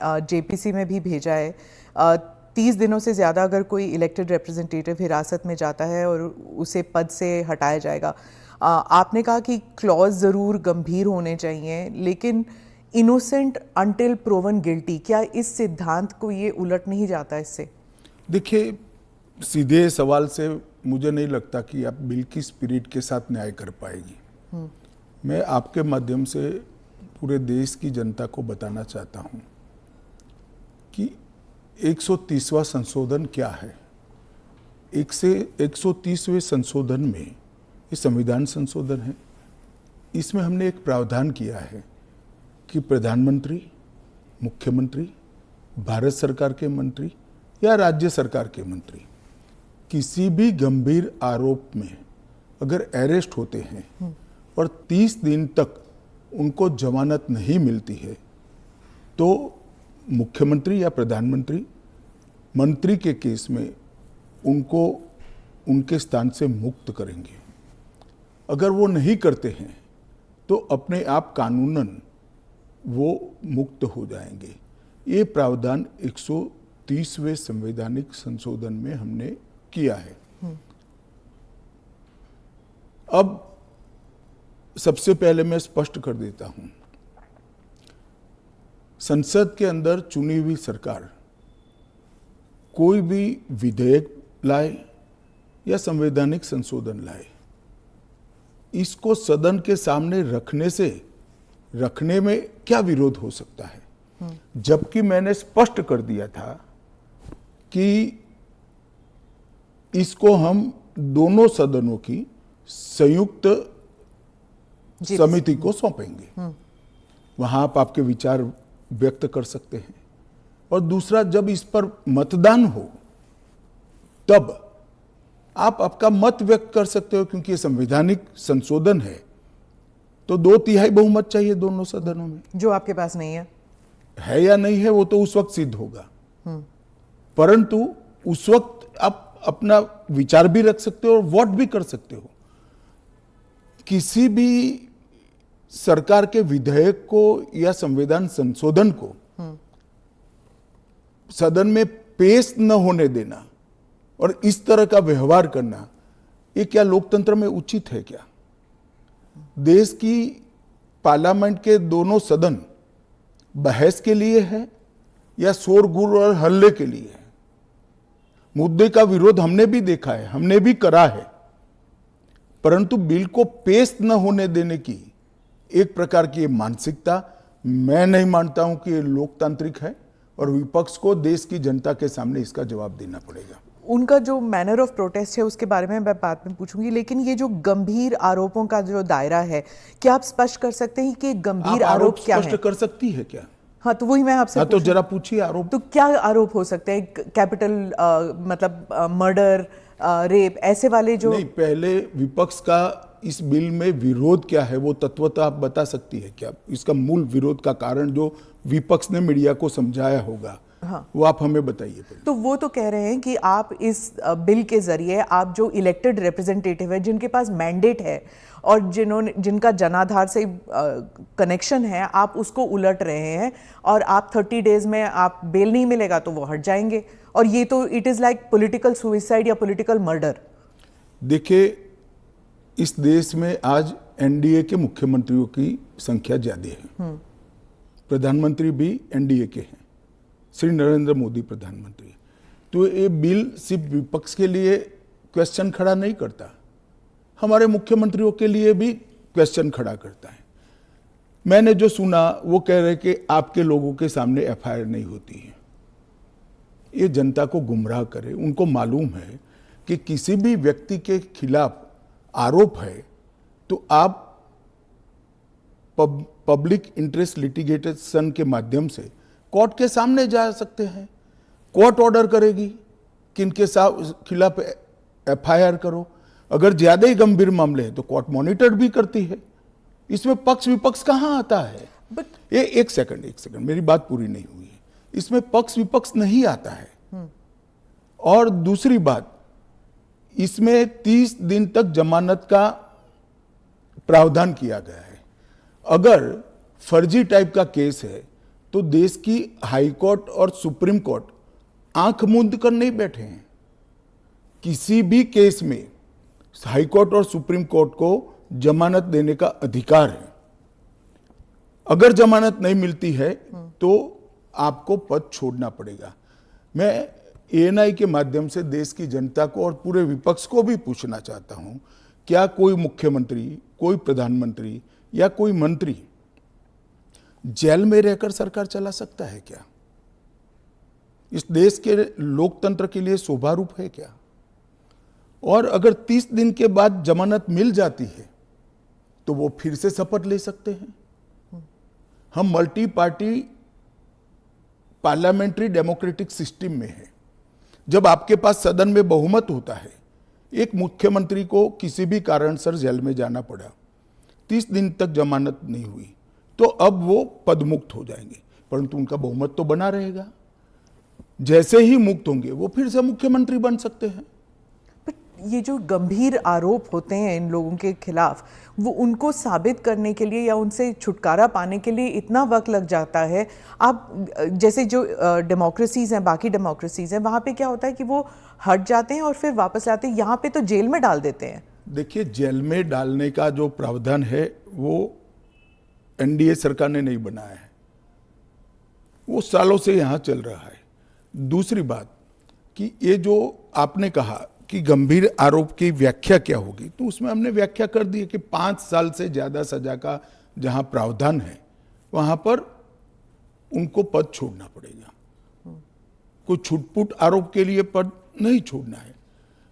JPC में भी भेजा है। 30 दिनों से ज़्यादा अगर कोई इलेक्टेड रिप्रेजेंटेटिव हिरासत में जाता है और उसे पद से हटाया जाएगा। आपने कहा कि क्लॉज ज़रूर गंभीर होने चाहिए, लेकिन इनोसेंट अनटिल प्रूवन गिल्टी, क्या इस सिद्धांत को ये उलट नहीं जाता इससे? देखिए, सीधे सवाल से मुझे नहीं लगता कि आप बिल की स्पिरिट के साथ न्याय कर पाएगी। मैं आपके माध्यम से पूरे देश की जनता को बताना चाहता हूं कि 130वां संशोधन क्या है। 130वें संशोधन में ये संविधान संशोधन है। इसमें हमने एक प्रावधान किया है कि प्रधानमंत्री, मुख्यमंत्री, भारत सरकार के मंत्री या राज्य सरकार के मंत्री किसी भी गंभीर आरोप में अगर अरेस्ट होते हैं और 30 दिन तक उनको जमानत नहीं मिलती है तो मुख्यमंत्री या प्रधानमंत्री मंत्री के केस में उनको उनके स्थान से मुक्त करेंगे। अगर वो नहीं करते हैं तो अपने आप कानूनन वो मुक्त हो जाएंगे। ये प्रावधान 130वें संवैधानिक संशोधन में हमने किया है। अब सबसे पहले मैं स्पष्ट कर देता हूं, संसद के अंदर चुनी हुई सरकार कोई भी विधेयक लाए या संवैधानिक संशोधन लाए, इसको सदन के सामने रखने में क्या विरोध हो सकता है। जबकि मैंने स्पष्ट कर दिया था कि इसको हम दोनों सदनों की संयुक्त समिति को सौंपेंगे। वहां आप आपके विचार व्यक्त कर सकते हैं। और दूसरा, जब इस पर मतदान हो तब आप आपका मत व्यक्त कर सकते हो, क्योंकि ये संवैधानिक संशोधन है तो 2/3 बहुमत चाहिए दोनों सदनों में, जो आपके पास नहीं है या नहीं है वो तो उस वक्त सिद्ध होगा। परंतु उस वक्त आप अपना विचार भी रख सकते हो और वोट भी कर सकते हो। किसी भी सरकार के विधेयक को या संविधान संशोधन को सदन में पेश न होने देना और इस तरह का व्यवहार करना, ये क्या लोकतंत्र में उचित है क्या? देश की पार्लियामेंट के दोनों सदन बहस के लिए है या शोरगुल और हल्ले के लिए है? मुद्दे का विरोध हमने भी देखा है, हमने भी करा है, परंतु बिल को पेश न होने देने की एक प्रकार की मानसिकता मैं नहीं मानता हूं कि ये लोकतांत्रिक है और विपक्ष को देश की जनता के सामने इसका जवाब देना पड़ेगा। उनका जो मैनर ऑफ प्रोटेस्ट है उसके बारे में मैं बाद में पूछूंगी, लेकिन ये जो गंभीर आरोपों का जो दायरा है, क्या आप स्पष्ट कर सकते हैं कि गंभीर आरोप क्या है? स्पष्ट कर सकती है क्या? हाँ, तो वही मैं आपसे तो जरा पूछिए आरोप। तो क्या आरोप हो सकते हैं? कैपिटल मतलब मर्डर, रेप, ऐसे वाले जो नहीं, पहले विपक्ष का इस बिल में विरोध क्या है वो तत्वतः आप बता सकती है क्या? इसका मूल विरोध का कारण जो विपक्ष ने मीडिया को समझाया होगा, हाँ, वो आप हमें बताइए। तो वो तो कह रहे हैं कि आप इस बिल के जरिए आप जो इलेक्टेड रिप्रेजेंटेटिव है, जिनके पास मैंडेट है और जिनका जनाधार से कनेक्शन है, आप उसको उलट रहे हैं और आप 30 डेज में आप बेल नहीं मिलेगा तो वो हट जाएंगे। और ये तो it is like political suicide या पॉलिटिकल मर्डर। देखिए, इस देश में आज एनडीए के मुख्यमंत्रियों की संख्या ज्यादा है। प्रधानमंत्री भी एनडीए के हैं, श्री नरेंद्र मोदी प्रधानमंत्री। तो ये बिल सिर्फ विपक्ष के लिए क्वेश्चन खड़ा नहीं करता, हमारे मुख्यमंत्रियों के लिए भी क्वेश्चन खड़ा करता है। मैंने जो सुना वो कह रहे कि आपके लोगों के सामने एफआईआर नहीं होती है। ये जनता को गुमराह करे। उनको मालूम है कि किसी भी व्यक्ति के खिलाफ आरोप है तो आप पब्लिक इंटरेस्ट लिटिगेशन के माध्यम से कोर्ट के सामने जा सकते हैं। कोर्ट ऑर्डर करेगी कि इनके खिलाफ एफआईआर करो। अगर ज्यादा ही गंभीर मामले हैं तो कोर्ट मॉनिटर भी करती है। इसमें पक्ष विपक्ष कहां आता है? ये एक सेकंड, मेरी बात पूरी नहीं हुई है। इसमें पक्ष विपक्ष नहीं आता है। और दूसरी बात, इसमें 30 दिन तक जमानत का प्रावधान किया गया है। अगर फर्जी टाइप का केस है तो देश की हाई कोर्ट और सुप्रीम कोर्ट आंख मूंद कर नहीं बैठे हैं। किसी भी केस में हाई कोर्ट और सुप्रीम कोर्ट को जमानत देने का अधिकार है। अगर जमानत नहीं मिलती है तो आपको पद छोड़ना पड़ेगा। मैं एएनआई के माध्यम से देश की जनता को और पूरे विपक्ष को भी पूछना चाहता हूं, क्या कोई मुख्यमंत्री, कोई प्रधानमंत्री या कोई मंत्री जेल में रहकर सरकार चला सकता है क्या? इस देश के लोकतंत्र के लिए शोभा रूप है क्या? और अगर 30 दिन के बाद जमानत मिल जाती है तो वो फिर से शपथ ले सकते हैं। हम multi party parliamentary democratic system में है। जब आपके पास सदन में बहुमत होता है, एक मुख्यमंत्री को किसी भी कारणसर जेल में जाना पड़ा, 30 दिन तक जमानत नहीं हुई, तो अब वो पदमुक्त हो जाएंगे, परंतु उनका बहुमत तो बना रहेगा। जैसे ही मुक्त होंगे वो फिर से मुख्यमंत्री बन सकते हैं। ये जो गंभीर आरोप होते हैं इन लोगों के खिलाफ, वो उनको साबित करने के लिए या उनसे छुटकारा पाने के लिए इतना वक्त लग जाता है। आप जैसे जो डेमोक्रेसीज हैं, बाकी डेमोक्रेसीज हैं, वहाँ पे क्या होता है कि वो हट जाते हैं और फिर वापस आते हैं। यहाँ पे तो जेल में डाल देते हैं। देखिए, जेल में डालने का जो प्रावधान है वो एनडीए सरकार ने नहीं बनाया है, वो सालों से यहाँ चल रहा है। दूसरी बात कि ये जो आपने कहा कि गंभीर आरोप की व्याख्या क्या होगी, तो उसमें हमने व्याख्या कर दी है कि 5 साल से ज्यादा सजा का जहां प्रावधान है वहां पर उनको पद छोड़ना पड़ेगा। कोई छुटपुट आरोप के लिए पद नहीं छोड़ना है,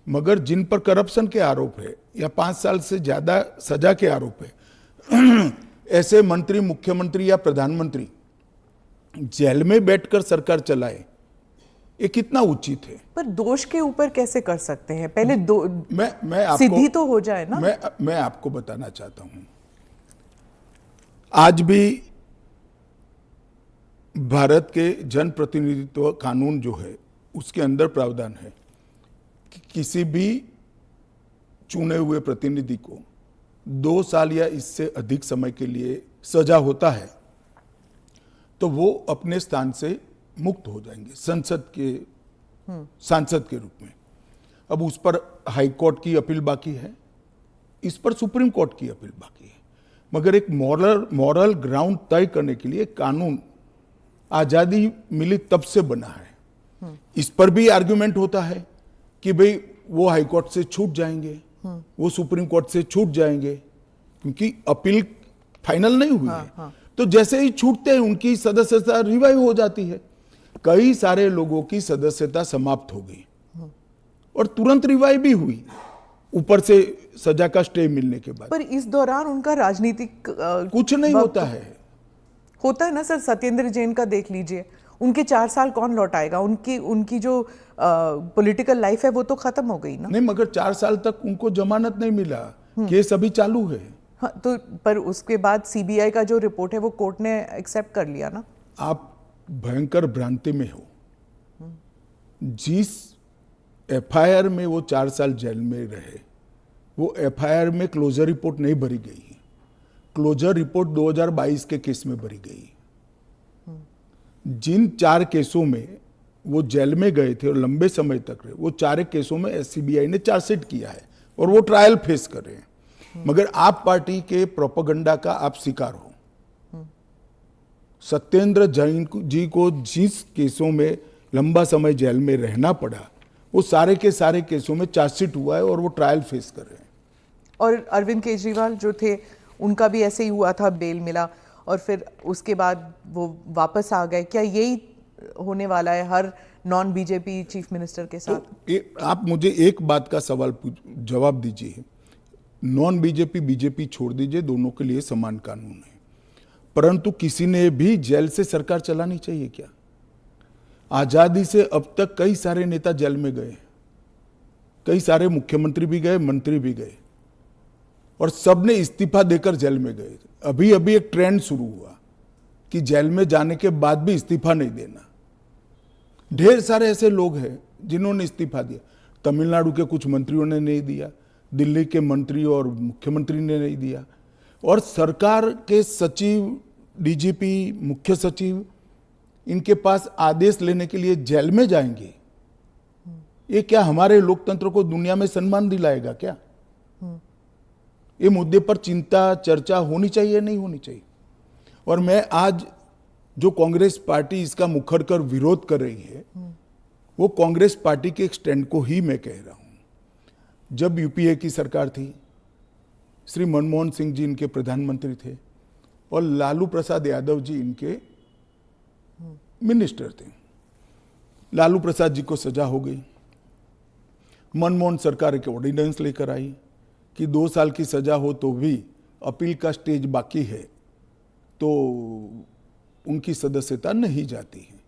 मगर जिन पर करप्शन के आरोप है या 5 साल से ज्यादा सजा के आरोप है, ऐसे मंत्री, मुख्यमंत्री या प्रधानमंत्री जेल में बैठकर सरकार चलाए, ये कितना उचित है? पर दोष के ऊपर कैसे कर सकते हैं? पहले मैं आपको सिद्धि तो हो जाए ना। मैं आपको बताना चाहता हूं, आज भी भारत के जन प्रतिनिधित्व कानून जो है उसके अंदर प्रावधान है कि किसी भी चुने हुए प्रतिनिधि को 2 साल या इससे अधिक समय के लिए सजा होता है तो वो अपने स्थान से मुक्त हो जाएंगे सांसद के रूप में। अब उस पर हाई कोर्ट की अपील बाकी है, इस पर सुप्रीम कोर्ट की अपील बाकी है, मगर एक मॉरल ग्राउंड तय करने के लिए कानून आजादी मिली तब से बना है। इस पर भी आर्गुमेंट होता है कि भाई वो हाई कोर्ट से छूट जाएंगे, वो सुप्रीम कोर्ट से छूट जाएंगे, क्योंकि अपील फाइनल नहीं हुई है। तो जैसे ही छूटते हैं उनकी सदस्यता रिवाइव हो जाती है। कई सारे लोगों की सदस्यता समाप्त हो गई और तुरंत रिवाइव भी हुई, ऊपर से सजा का स्टे मिलने के बाद। पर इस दौरान उनका राजनीतिक कुछ नहीं होता है ना सर। सत्येंद्र जैन का देख लीजिए, उनके 4 साल कौन लौटाएगा? उनकी जो पॉलिटिकल लाइफ है वो तो खत्म हो गई ना। नहीं, मगर 4 साल तक उनको जमानत नहीं मिला, केस अभी चालू है। हाँ, तो पर उसके बाद सीबीआई का जो रिपोर्ट है वो कोर्ट ने एक्सेप्ट कर लिया ना। आप भयंकर भ्रांति में हो। जिस एफआईआर में वो 4 साल जेल में रहे, वो एफआईआर में क्लोजर रिपोर्ट नहीं भरी गई। क्लोजर रिपोर्ट 2022 के केस में भरी गई। जिन 4 केसों में वो जेल में गए थे और लंबे समय तक रहे, वो 4 केसों में सीबीआई ने चार्जशीट किया है और वो ट्रायल फेस कर रहे हैं। मगर आप पार्टी के प्रोपेगेंडा का आप शिकार हो। सत्येंद्र जैन जी को जिस केसों में लंबा समय जेल में रहना पड़ा, वो सारे के सारे केसों में चार्जशीट हुआ है और वो ट्रायल फेस कर रहे हैं। और अरविंद केजरीवाल जो थे उनका भी ऐसे ही हुआ था, बेल मिला और फिर उसके बाद वो वापस आ गए। क्या यही होने वाला है हर नॉन बीजेपी चीफ मिनिस्टर के साथ? तो आप मुझे एक बात का जवाब दीजिए। नॉन बीजेपी बीजेपी छोड़ दीजिए, दोनों के लिए समान कानून है, परंतु किसी ने भी जेल से सरकार चलानी चाहिए क्या? आजादी से अब तक कई सारे नेता जेल में गए, कई सारे मुख्यमंत्री भी गए, मंत्री भी गए, और सबने इस्तीफा देकर जेल में गए। अभी अभी एक ट्रेंड शुरू हुआ कि जेल में जाने के बाद भी इस्तीफा नहीं देना। ढेर सारे ऐसे लोग हैं जिन्होंने इस्तीफा दिया। तमिलनाडु के कुछ मंत्रियों ने नहीं दिया, दिल्ली के मंत्री और मुख्यमंत्री ने नहीं दिया, और सरकार के सचिव, डीजीपी, मुख्य सचिव इनके पास आदेश लेने के लिए जेल में जाएंगे, ये क्या हमारे लोकतंत्र को दुनिया में सम्मान दिलाएगा क्या? ये मुद्दे पर चिंता चर्चा होनी चाहिए, नहीं होनी चाहिए? और मैं आज जो कांग्रेस पार्टी इसका मुखर कर विरोध कर रही है, वो कांग्रेस पार्टी के एक स्टैंड को ही मैं कह रहा हूं। जब यूपीए की सरकार थी, श्री मनमोहन सिंह जी इनके प्रधानमंत्री थे और लालू प्रसाद यादव जी इनके मिनिस्टर थे। लालू प्रसाद जी को सजा हो गई। मनमोहन सरकार एक ऑर्डिनेंस लेकर आई कि 2 साल की सजा हो तो भी अपील का स्टेज बाकी है तो उनकी सदस्यता नहीं जाती है।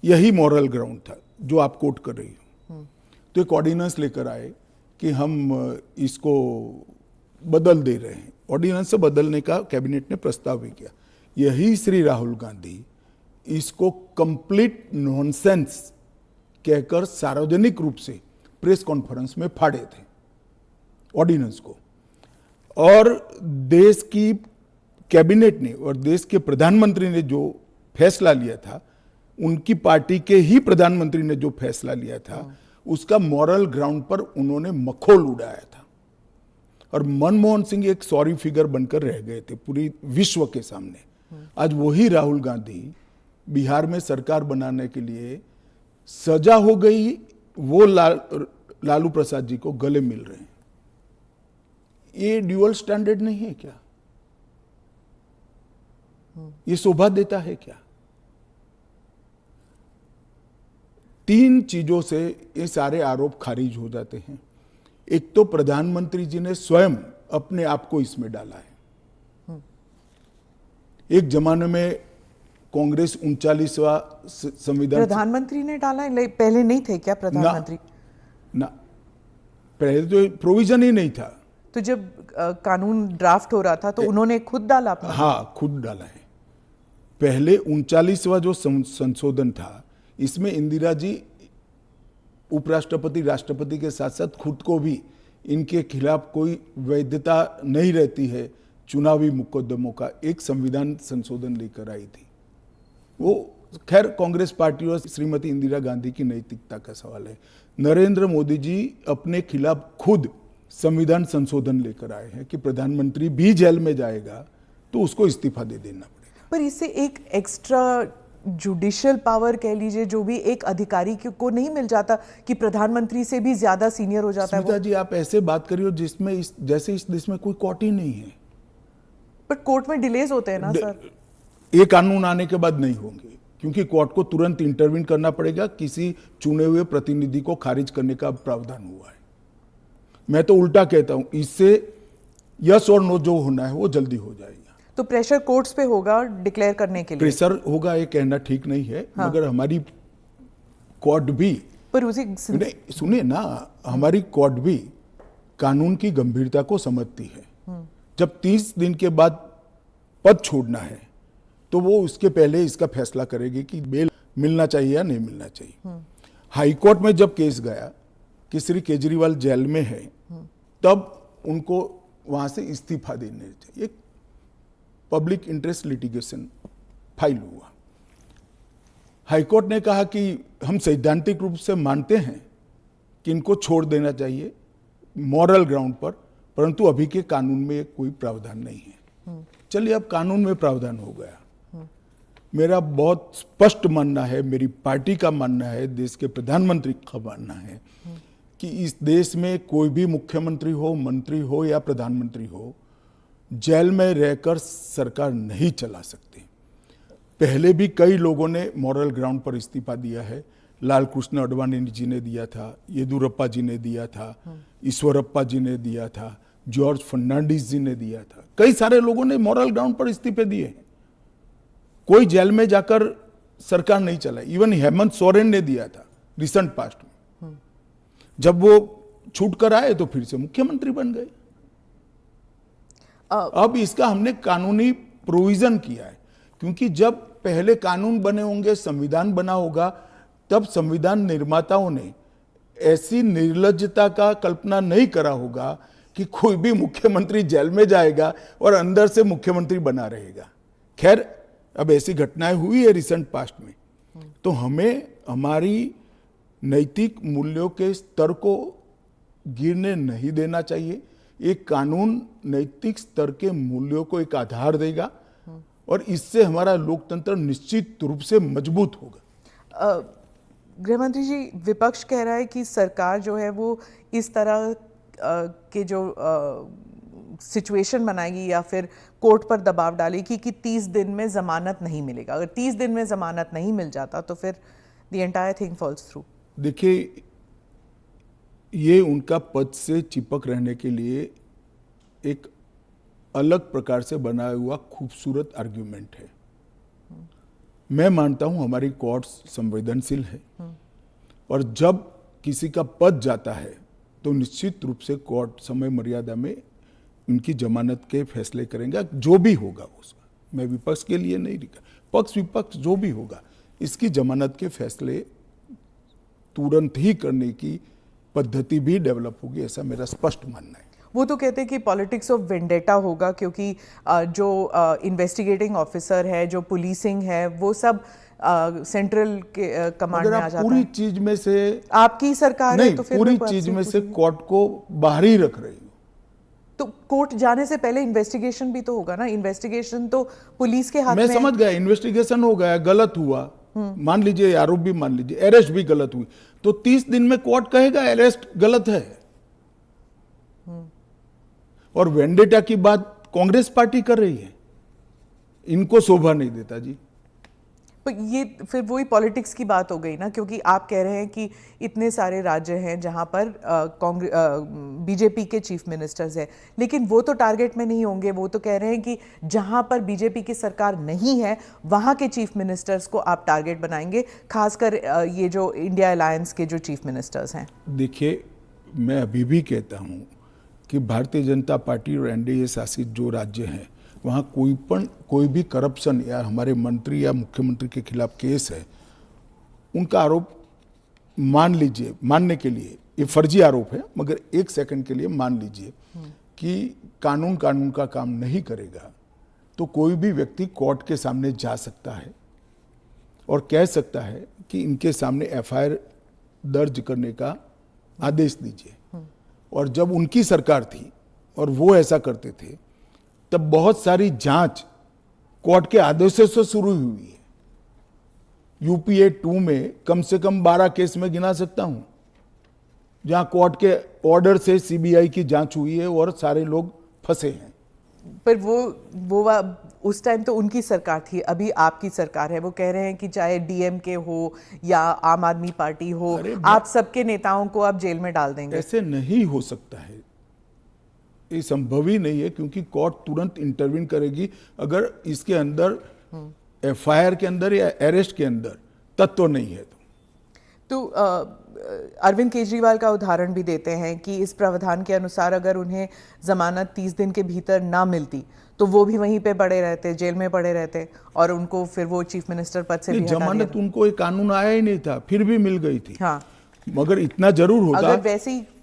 यही मॉरल ग्राउंड था जो आप कोट कर रही हो। तो एक ऑर्डिनेंस लेकर आए कि हम इसको बदल दे रहे हैं। ऑर्डिनेंस से बदलने का कैबिनेट ने प्रस्ताव भी किया। यही श्री राहुल गांधी इसको कंप्लीट नॉनसेंस कहकर सार्वजनिक रूप से प्रेस कॉन्फ्रेंस में फाड़े थे ऑर्डिनेंस को। और देश की कैबिनेट ने और देश के प्रधानमंत्री ने जो फैसला लिया था, उनकी पार्टी के ही प्रधानमंत्री ने जो फैसला लिया था, उसका मॉरल ग्राउंड पर उन्होंने मखौल उड़ाया था। और मनमोहन सिंह एक सॉरी फिगर बनकर रह गए थे पूरी विश्व के सामने। आज वही राहुल गांधी बिहार में सरकार बनाने के लिए सजा हो गई, वो लालू प्रसाद जी को गले मिल रहे हैं। ये ड्यूअल स्टैंडर्ड नहीं है क्या? ये शोभा देता है क्या? 3 चीजों से ये सारे आरोप खारिज हो जाते हैं। एक तो प्रधानमंत्री जी ने स्वयं अपने आप को इसमें डाला है। एक जमाने में कांग्रेस 39वां संविधान, प्रधानमंत्री ने डाला है, पहले नहीं थे क्या प्रधानमंत्री? ना, पहले तो प्रोविजन ही नहीं था। तो जब कानून ड्राफ्ट हो रहा था तो उन्होंने खुद डाला अपना? हाँ, खुद डाला है। पहले 39वां जो संशोधन था, इसमें इंदिरा जी उपराष्ट्रपति राष्ट्रपति के साथ साथ खुद को भी इनके खिलाफ कोई वैधता नहीं रहती है चुनावी मुकदमों का एक संविधान संशोधन लेकर आई थी। वो खैर कांग्रेस पार्टी और श्रीमती इंदिरा गांधी की नैतिकता का सवाल है। नरेंद्र मोदी जी अपने खिलाफ खुद संविधान संशोधन लेकर आए हैं कि प्रधानमंत्री भी जेल में जाएगा तो उसको इस्तीफा दे देना पड़ेगा। पर इससे एक एक्स्ट्रा जुडिशियल पावर कह लीजिए जो भी एक अधिकारी को नहीं मिल जाता कि प्रधानमंत्री से भी ज्यादा सीनियर हो जाता है वो? जी, आप ऐसे बात करिए जिसमें जैसे इस देश में कोई कोर्ट ही नहीं है। पर कोर्ट में डिलेज होते हैं ना सर? ये कानून आने के बाद नहीं होंगे, क्योंकि कोर्ट को तुरंत इंटरवीन करना पड़ेगा। किसी चुने हुए प्रतिनिधि को खारिज करने का प्रावधान हुआ है। मैं तो उल्टा कहता हूं, इससे यस और नो जो होना है वो जल्दी हो जाएगा। तो प्रेशर कोर्ट्स पे होगा डिक्लेयर करने के लिए? प्रेशर होगा ये कहना ठीक नहीं है। हाँ। मगर हमारी कोर्ट भी, पर उसी सुनिए ना, हमारी कोर्ट भी कानून की गंभीरता को समझती है। जब 30 दिन के बाद पद छोड़ना है तो वो उसके पहले इसका फैसला करेगी कि बेल मिलना चाहिए या नहीं मिलना चाहिए। हाईकोर्ट में जब केस गया कि श्री केजरीवाल जेल में है, तब उनको वहां से इस्तीफा देने चाहिए। एक पब्लिक इंटरेस्ट लिटिगेशन फाइल हुआ। हाईकोर्ट ने कहा कि हम सैद्धांतिक रूप से मानते हैं कि इनको छोड़ देना चाहिए मॉरल ग्राउंड पर, परंतु अभी के कानून में कोई प्रावधान नहीं है। चलिए, अब कानून में प्रावधान हो गया। मेरा बहुत स्पष्ट मानना है, मेरी पार्टी का मानना है, देश के प्रधानमंत्री का मानना है कि इस देश में कोई भी मुख्यमंत्री हो, मंत्री हो या प्रधानमंत्री हो, जेल में रहकर सरकार नहीं चला सकते। पहले भी कई लोगों ने मॉरल ग्राउंड पर इस्तीफा दिया है। लाल कृष्ण अडवाणी जी ने दिया था, येदुरप्पा जी ने दिया था, ईश्वरप्पा जी ने दिया था, जॉर्ज फर्नांडिस जी ने दिया था। कई सारे लोगों ने मॉरल ग्राउंड पर इस्तीफे दिए हैं। कोई जेल में जाकर सरकार नहीं चलाई। इवन हेमंत सोरेन ने दिया था रिसेंट पास्ट में। जब वो छूट कर आए तो फिर से मुख्यमंत्री बन गए। अब इसका हमने कानूनी प्रोविजन किया है, क्योंकि जब पहले कानून बने होंगे, संविधान बना होगा, तब संविधान निर्माताओं ने ऐसी निर्लज्जता का कल्पना नहीं करा होगा कि कोई भी मुख्यमंत्री जेल में जाएगा और अंदर से मुख्यमंत्री बना रहेगा। खैर, अब ऐसी घटनाएं हुई है रिसेंट पास्ट में, तो हमें हमारी नैतिक मूल्यों के स्तर को गिरने नहीं देना चाहिए। एक कानून नैतिक स्तर के मूल्यों को एक आधार देगा और इससे हमारा लोकतंत्र निश्चित रूप से मजबूत होगा। गृह मंत्री जी, विपक्ष कह रहा है कि सरकार जो है वो इस तरह के जो सिचुएशन बनाएगी या फिर कोर्ट पर दबाव डालेगी कि 30 दिन में जमानत नहीं मिलेगा। अगर 30 दिन में जमानत नहीं मिल जाता तो फिर the entire thing falls through. देखिए, ये उनका पद से चिपक रहने के लिए एक अलग प्रकार से बनाया हुआ खूबसूरत आर्ग्यूमेंट है। मैं मानता हूं हमारी कोर्ट्स संवेदनशील है और जब किसी का पद जाता है तो निश्चित रूप से कोर्ट समय मर्यादा में उनकी जमानत के फैसले करेंगे, जो भी होगा उसका। मैं विपक्ष के लिए नहीं लिखा, पक्ष विपक्ष जो भी होगा इसकी जमानत के फैसले तुरंत ही करने की पद्धति भी डेवलप होगी, ऐसा मेरा स्पष्ट मानना है। वो तो कहते हैं कि पॉलिटिक्स ऑफ वेंडेटा होगा, क्योंकि जो इन्वेस्टिगेटिंग ऑफिसर है, जो पुलिसिंग है, वो सब सेंट्रल के कमांड में आ जाता है। पूरी चीज में से आपकी सरकार नहीं, है तो फिर पूरी चीज में से कोर्ट को बाहर ही रख रही हो। तो कोर्ट जाने से पहले इन्वेस्टिगेशन भी तो होगा ना। इन्वेस्टिगेशन तो पुलिस के हाथ मैं में। समझ गया, इन्वेस्टिगेशन हो गया, गलत हुआ, मान लीजिए आरोप भी मान लीजिए, अरेस्ट भी गलत हुई, तो 30 दिन में कोर्ट कहेगा अरेस्ट गलत है। और वेंडेटा की बात कांग्रेस पार्टी कर रही है, इनको शोभा नहीं देता जी। पर ये फिर वही पॉलिटिक्स की बात हो गई ना, क्योंकि आप कह रहे हैं कि इतने सारे राज्य हैं जहां पर बीजेपी के चीफ मिनिस्टर्स हैं, लेकिन वो तो टारगेट में नहीं होंगे। वो तो कह रहे हैं कि जहां पर बीजेपी की सरकार नहीं है वहां के चीफ मिनिस्टर्स को आप टारगेट बनाएंगे, खासकर ये जो इंडिया अलायंस के जो चीफ मिनिस्टर्स हैं। देखिए, मैं अभी भी कहता हूं कि भारतीय जनता पार्टी और एनडीए शासित जो राज्य हैं वहाँ कोई भी करप्शन या हमारे मंत्री या मुख्यमंत्री के खिलाफ केस है, उनका आरोप मान लीजिए, मानने के लिए ये फर्जी आरोप है, मगर एक सेकंड के लिए मान लीजिए कि कानून का काम नहीं करेगा, तो कोई भी व्यक्ति कोर्ट के सामने जा सकता है और कह सकता है कि इनके सामने एफआईआर दर्ज करने का आदेश दीजिए। और जब उनकी सरकार थी और वो ऐसा करते थे, तब बहुत सारी जांच कोर्ट के आदेशों से शुरू हुई है। यूपीए 2 में कम से कम 12 केस में गिना सकता हूं जहां कोर्ट के ऑर्डर से सीबीआई की जांच हुई है और सारे लोग फंसे हैं। पर वो उस टाइम तो उनकी सरकार थी, अभी आपकी सरकार है। वो कह रहे हैं कि चाहे डीएमके हो या आम आदमी पार्टी हो, आप सबके नेताओं को आप जेल में डाल देंगे। ऐसे नहीं हो सकता है, ये संभव ही नहीं है, क्योंकि कोर्ट तुरंत इंटरवीन करेगी अगर इसके अंदर एफआईआर के अंदर या अरेस्ट के अंदर तत्व नहीं है तो अरविंद केजरीवाल का उदाहरण भी देते हैं कि इस प्रावधान के अनुसार अगर उन्हें जमानत 30 दिन के भीतर ना मिलती तो वो भी वहीं पे पड़े रहते, जेल में पड़े रहते, और उनको फिर वो चीफ मिनिस्टर पद से भी हटा दिया। जमानत उनको एक कानून आया ही नहीं था, फिर भी मिल गई थी। हाँ, मगर इतना जरूर होता,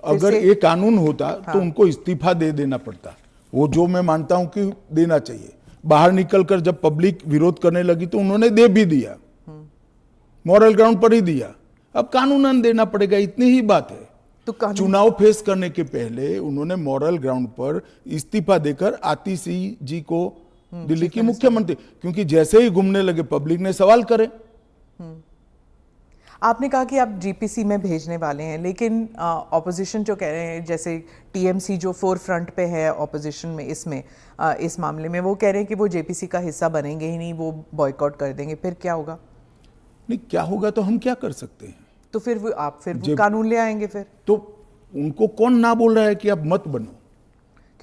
अगर ये कानून होता तो उनको इस्तीफा दे देना पड़ता, वो जो मैं मानता हूं कि देना चाहिए। बाहर निकलकर जब पब्लिक विरोध करने लगी तो उन्होंने दे भी दिया, मॉरल ग्राउंड पर ही दिया। अब कानूनन देना पड़ेगा, इतनी ही बात है। तो चुनाव फेस करने के पहले उन्होंने मॉरल ग्राउंड पर इस्तीफा देकर आतिशी जी को दिल्ली की मुख्यमंत्री, क्योंकि जैसे ही घूमने लगे पब्लिक ने सवाल करे। आपने कहा कि आप जीपीसी में भेजने वाले हैं, लेकिन ऑपोजिशन जो कह रहे हैं, जैसे टीएमसी जो फोर फ्रंट पे है ऑपोजिशन में इस मामले में, वो कह रहे हैं कि वो जेपीसी का हिस्सा बनेंगे ही नहीं, वो बॉयकॉट कर देंगे। फिर क्या होगा? नहीं, क्या होगा तो हम क्या कर सकते हैं? तो फिर वो कानून ले आएंगे फिर? तो उनको कौन ना बोल रहा है कि आप मत बनो,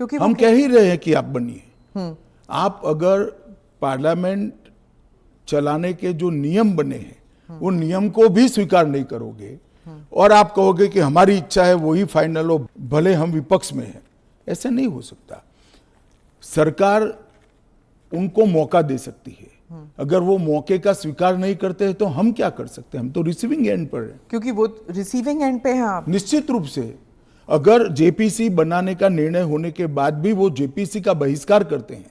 क्योंकि हम कह ही रहे हैं कि आप बनिए। आप अगर पार्लियामेंट चलाने के जो नियम बने हैं वो नियम को भी स्वीकार नहीं करोगे और आप कहोगे कि हमारी इच्छा है वही फाइनल हो, भले हम विपक्ष में हैं, ऐसा नहीं हो सकता। सरकार उनको मौका दे सकती है, अगर वो मौके का स्वीकार नहीं करते हैं तो हम क्या कर सकते हैं? हम तो रिसीविंग एंड पर हैं, क्योंकि वो रिसीविंग एंड पे हैं आप। निश्चित रूप से अगर जेपीसी बनाने का निर्णय होने के बाद भी वो जेपीसी का बहिष्कार करते हैं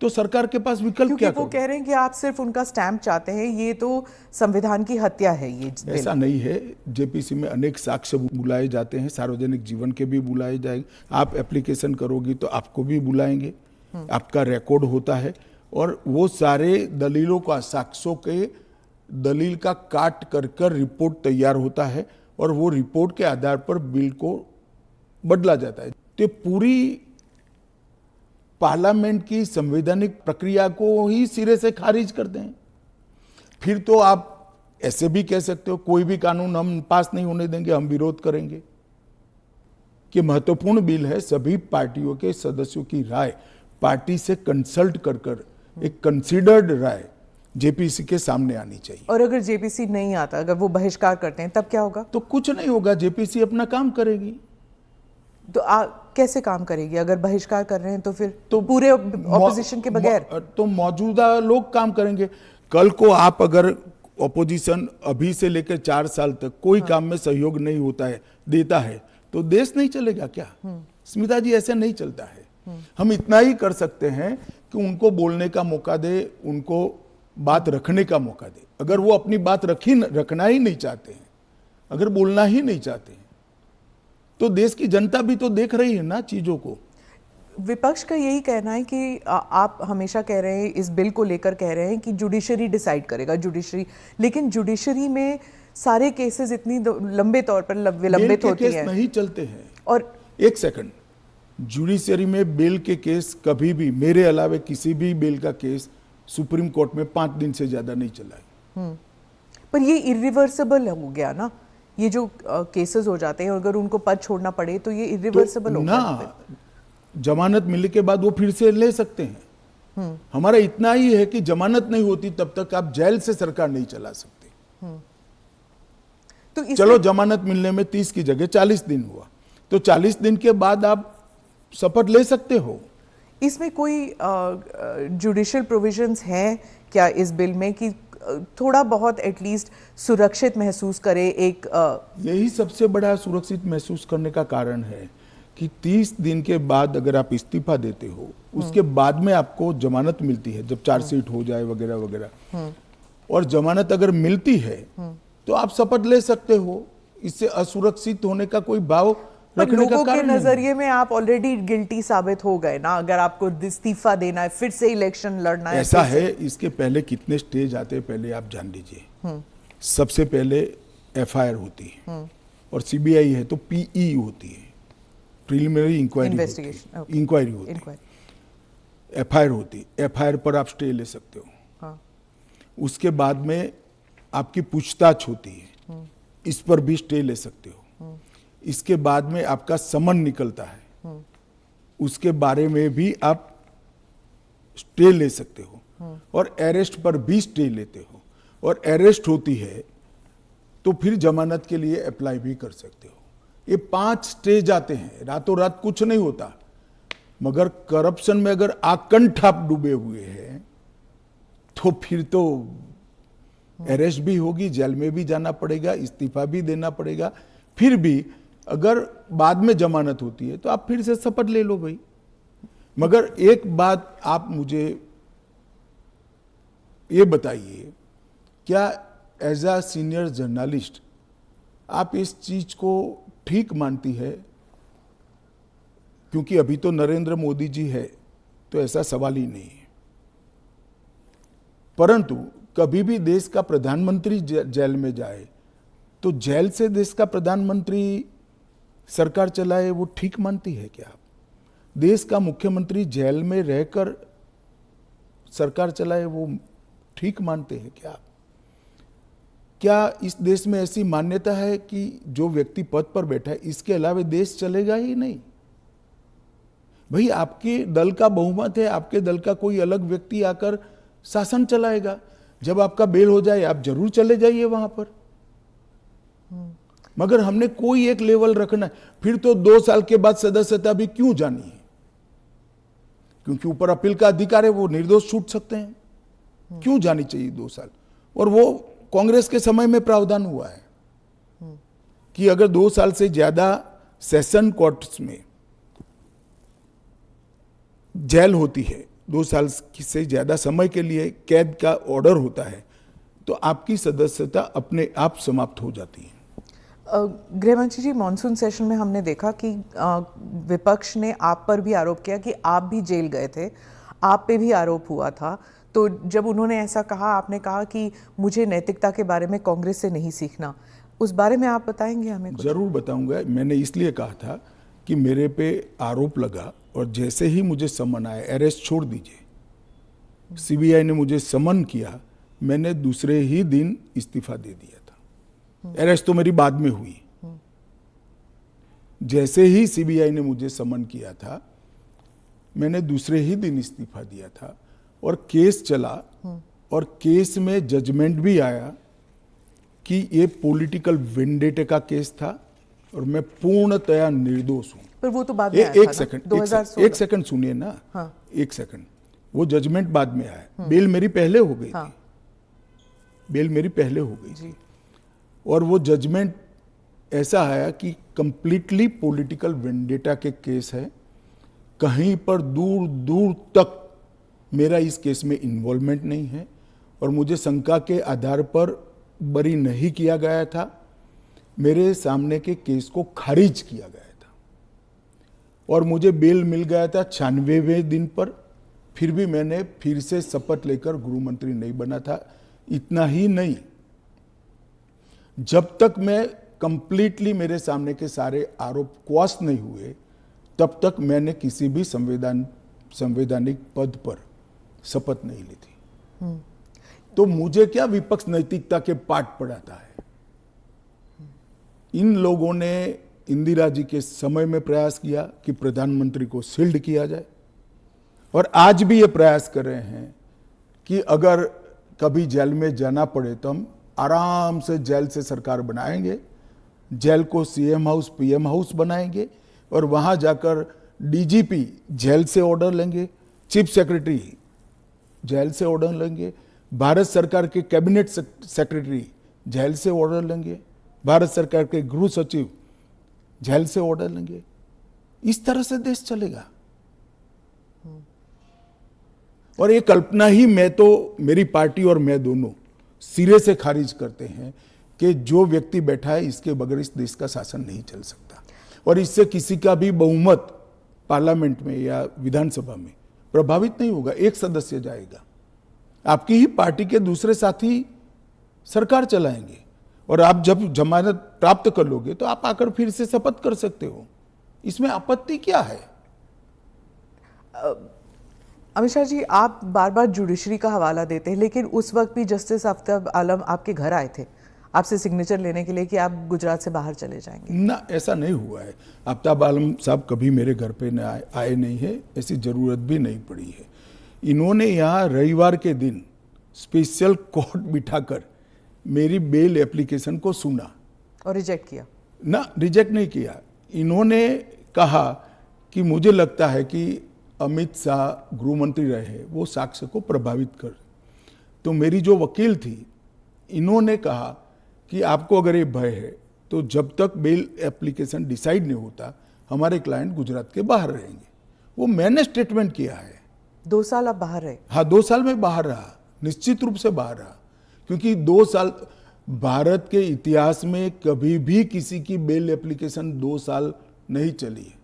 तो सरकार के पास विकल्प क्योंकि क्या वो कह रहे हैं कि आप सिर्फ उनका स्टैंप चाहते हैं, ये तो संविधान की हत्या है ये बिल। ऐसा नहीं है। जेपीसी में अनेक साक्ष्य बुलाए जाते हैं, सार्वजनिक जीवन के भी बुलाए जाएंगे। आप एप्लीकेशन करोगी तो आपको भी बुलाएंगे, आपका रिकॉर्ड होता है, और वो सारे दलीलों का, साक्ष्यों के दलील का काट कर रिपोर्ट तैयार होता है, और वो रिपोर्ट के आधार पर बिल को बदला जाता है। तो पूरी पार्लियामेंट की संवैधानिक प्रक्रिया को ही सिरे से खारिज कर दें। फिर तो आप ऐसे भी कह सकते हो कोई भी कानून हम पास नहीं होने देंगे, हम विरोध करेंगे। कि महत्वपूर्ण बिल है, सभी पार्टियों के सदस्यों की राय पार्टी से कंसल्ट कर एक कंसीडर्ड राय जेपीसी के सामने आनी चाहिए। और अगर जेपीसी नहीं आता, अगर वो बहिष्कार करते हैं, तब क्या होगा? तो कुछ नहीं होगा, जेपीसी अपना काम करेगी। तो कैसे काम करेगी? अगर बहिष्कार कर रहे हैं तो फिर तो पूरे ऑपोजिशन के बगैर तो मौजूदा लोग काम करेंगे। कल को आप अगर ऑपोजिशन अभी से लेकर 4 साल तक कोई काम में सहयोग नहीं होता है, देता है, तो देश नहीं चलेगा क्या? स्मिता जी, ऐसे नहीं चलता है। हम इतना ही कर सकते हैं कि उनको बोलने का मौका दे, उनको बात रखने का मौका दे। अगर वो अपनी बात रखना ही नहीं चाहते हैं, अगर बोलना ही नहीं चाहते हैं, तो देश की जनता भी तो देख रही है ना चीजों को। विपक्ष का यही कहना है कि आप हमेशा कह रहे हैं, इस बिल को लेकर कह रहे हैं कि जुडिशरी डिसाइड करेगा, जुडिशरी। लेकिन जुडिशरी में सारे केसेस इतनी लंबे तौर पर विलंबित होते हैं, नहीं चलते हैं। और एक सेकंड, जुडिशरी में बिल के केस कभी भी, मेरे अलावे किसी भी बिल का केस सुप्रीम कोर्ट में 5 दिन से ज्यादा नहीं चला है। पर ये इरिवर्सिबल हो गया ना, ये जो केसेस हो जाते हैं, अगर उनको पद छोड़ना पड़े तो ये इरिवर्सिबल तो हो ना, जमानत मिलने के बाद वो फिर से ले सकते हैं। हमारा इतना ही है कि जमानत नहीं होती तब तक आप जेल से सरकार नहीं चला सकते। तो चलो, जमानत मिलने में 30 की जगह 40 दिन हुआ, तो 40 दिन के बाद आप शपथ ले सकते हो। इसमें कोई जुडिशियल प्रोविजंस हैं क्या इस बिल में कि थोड़ा बहुत एटलीस्ट सुरक्षित महसूस करे? यही सबसे बड़ा सुरक्षित महसूस करने का कारण है कि 30 दिन के बाद अगर आप इस्तीफा देते हो, उसके बाद में आपको जमानत मिलती है, जब चार्जशीट हो जाए वगैरह वगैरह, और जमानत अगर मिलती है तो आप शपथ ले सकते हो। इससे असुरक्षित होने का कोई भाव रखने का कारण के नजरिए में आप ऑलरेडी गिल्टी साबित हो गए ना, अगर आपको इस्तीफा देना है, फिर से इलेक्शन लड़ना है। ऐसा है, इसके पहले कितने स्टेज आते हैं पहले आप जान लीजिए। सबसे पहले एफआईआर होती है, और सीबीआई है तो पीई होती है, प्रिलिमिनरी इंक्वायरी होती है। एफआईआर होती है, एफआईआर पर आप स्टे ले सकते हो। उसके बाद में आपकी पूछताछ होती है, इस पर भी स्टे ले सकते हो। इसके बाद में आपका समन निकलता है, उसके बारे में भी आप स्टे ले सकते हो, और अरेस्ट पर भी स्टे लेते हो, और अरेस्ट होती है तो फिर जमानत के लिए अप्लाई भी कर सकते हो। ये 5 स्टेज आते हैं, रातों रात कुछ नहीं होता। मगर करप्शन में अगर आकंठ आप डूबे हुए हैं तो फिर तो अरेस्ट भी होगी, जेल में भी जाना पड़ेगा, इस्तीफा भी देना पड़ेगा। फिर भी अगर बाद में जमानत होती है तो आप फिर से शपथ ले लो भाई। मगर एक बात आप मुझे ये बताइए, क्या एज अ सीनियर जर्नलिस्ट आप इस चीज को ठीक मानती है? क्योंकि अभी तो नरेंद्र मोदी जी है तो ऐसा सवाल ही नहीं है, परंतु कभी भी देश का प्रधानमंत्री जेल में जाए तो जेल से देश का प्रधानमंत्री सरकार चलाए, वो ठीक मानती है क्या आप? देश का मुख्यमंत्री जेल में रहकर सरकार चलाए, वो ठीक मानते हैं क्या आप? क्या इस देश में ऐसी मान्यता है कि जो व्यक्ति पद पर बैठा है इसके अलावा देश चलेगा ही नहीं? भाई, आपके दल का बहुमत है, आपके दल का कोई अलग व्यक्ति आकर शासन चलाएगा। जब आपका बेल हो जाए आप जरूर चले जाइए वहां पर। मगर हमने कोई एक लेवल रखना है। फिर तो 2 साल के बाद सदस्यता भी क्यों जानी है? क्योंकि ऊपर अपील का अधिकार है, वो निर्दोष छूट सकते हैं। क्यों जानी चाहिए 2 साल? और वो कांग्रेस के समय में प्रावधान हुआ है कि अगर 2 साल से ज्यादा सेशन कोर्ट्स में जेल होती है 2 साल से ज़्यादा समय के लिए कैद का ऑर्डर होता है तो आपकी सदस्यता अपने आप समाप्त हो जाती है। गृहमंत्री जी, मॉनसून सेशन में हमने देखा कि विपक्ष ने आप पर भी आरोप किया कि आप भी जेल गए थे, आप पे भी आरोप हुआ था। तो जब उन्होंने ऐसा कहा, आपने कहा कि मुझे नैतिकता के बारे में कांग्रेस से नहीं सीखना, उस बारे में आप बताएंगे हमें कुछ? जरूर बताऊंगा। मैंने इसलिए कहा था कि मेरे पे आरोप लगा और जैसे ही मुझे समन आया, अरेस्ट छोड़ दीजिए, सीबीआई ने मुझे समन किया, मैंने दूसरे ही दिन इस्तीफा दे दिया था। अरेस्ट तो मेरी बाद में हुई। जैसे ही सीबीआई ने मुझे समन किया था, मैंने दूसरे ही दिन इस्तीफा दिया था और केस चला और केस में जजमेंट भी आया कि ये पॉलिटिकल वेंडेटे का केस था और मैं पूर्णतया निर्दोष हूं। पर वो तो बाद में आया था ना, 2016। एक सेकंड सुनिए ना। हाँ। एक सेकंड, वो जजमेंट बाद में आया। बेल मेरी पहले हो गई थी, बेल मेरी पहले हो गई थी और वो जजमेंट ऐसा आया कि कंप्लीटली पॉलिटिकल वेंडेटा के केस है, कहीं पर दूर दूर तक मेरा इस केस में इन्वॉल्वमेंट नहीं है और मुझे शंका के आधार पर बरी नहीं किया गया था। मेरे सामने के केस को खारिज किया गया था और मुझे बेल मिल गया था 96वें दिन पर। फिर भी मैंने फिर से शपथ लेकर गृह मंत्री नहीं बना था। इतना ही नहीं, जब तक मैं कंप्लीटली मेरे सामने के सारे आरोप क्वाश नहीं हुए तब तक मैंने किसी भी संवैधानिक पद पर शपथ नहीं ली थी। तो मुझे क्या विपक्ष नैतिकता के पाठ पढ़ाता है? इन लोगों ने इंदिरा जी के समय में प्रयास किया कि प्रधानमंत्री को शील्ड किया जाए और आज भी ये प्रयास कर रहे हैं कि अगर कभी जेल में जाना पड़े तो हम आराम से जेल से सरकार बनाएंगे, जेल को सीएम हाउस पीएम हाउस बनाएंगे और वहां जाकर डीजीपी जेल से ऑर्डर लेंगे, चीफ सेक्रेटरी जेल से ऑर्डर लेंगे, भारत सरकार के कैबिनेट सेक्रेटरी जेल से ऑर्डर लेंगे, भारत सरकार के गृह सचिव जेल से ऑर्डर लेंगे। इस तरह से देश चलेगा। और ये कल्पना ही मैं तो, मेरी पार्टी और मैं दोनों सिरे से खारिज करते हैं कि जो व्यक्ति बैठा है इसके बगैर इस देश का शासन नहीं चल सकता और इससे किसी का भी बहुमत पार्लियामेंट में या विधानसभा में प्रभावित नहीं होगा। एक सदस्य जाएगा, आपकी ही पार्टी के दूसरे साथी सरकार चलाएंगे और आप जब जमानत प्राप्त कर लोगे तो आप आकर फिर से शपथ कर सकते हो। इसमें आपत्ति क्या है? अमित शाह जी, आप बार बार जुडिशरी का हवाला देते हैं, लेकिन उस वक्त भी जस्टिस आफ्ताब आलम आपके घर आए थे आपसे सिग्नेचर लेने के लिए कि आप गुजरात से बाहर चले जाएंगे। ना, ऐसा नहीं हुआ है। आफ्ताब आलम साहब कभी मेरे घर पे आए नहीं है, ऐसी जरूरत भी नहीं पड़ी है। इन्होंने यहाँ रविवार के दिन स्पेशल कोर्ट बिठाकर मेरी बेल एप्लीकेशन को सुना और रिजेक्ट किया? ना, रिजेक्ट नहीं किया। इन्होंने कहा कि मुझे लगता है कि अमित शाह गृह मंत्री रहे, वो साक्ष्य को प्रभावित कर। तो मेरी जो वकील थी, इन्होंने कहा कि आपको अगर ये भय है तो जब तक बेल एप्लीकेशन डिसाइड नहीं होता हमारे क्लाइंट गुजरात के बाहर रहेंगे। वो मैंने स्टेटमेंट किया है। 2 साल आप बाहर रहे? हाँ, 2 साल में बाहर रहा, निश्चित रूप से बाहर रहा, क्योंकि 2 साल भारत के इतिहास में कभी भी किसी की बेल एप्लीकेशन 2 साल नहीं चली है।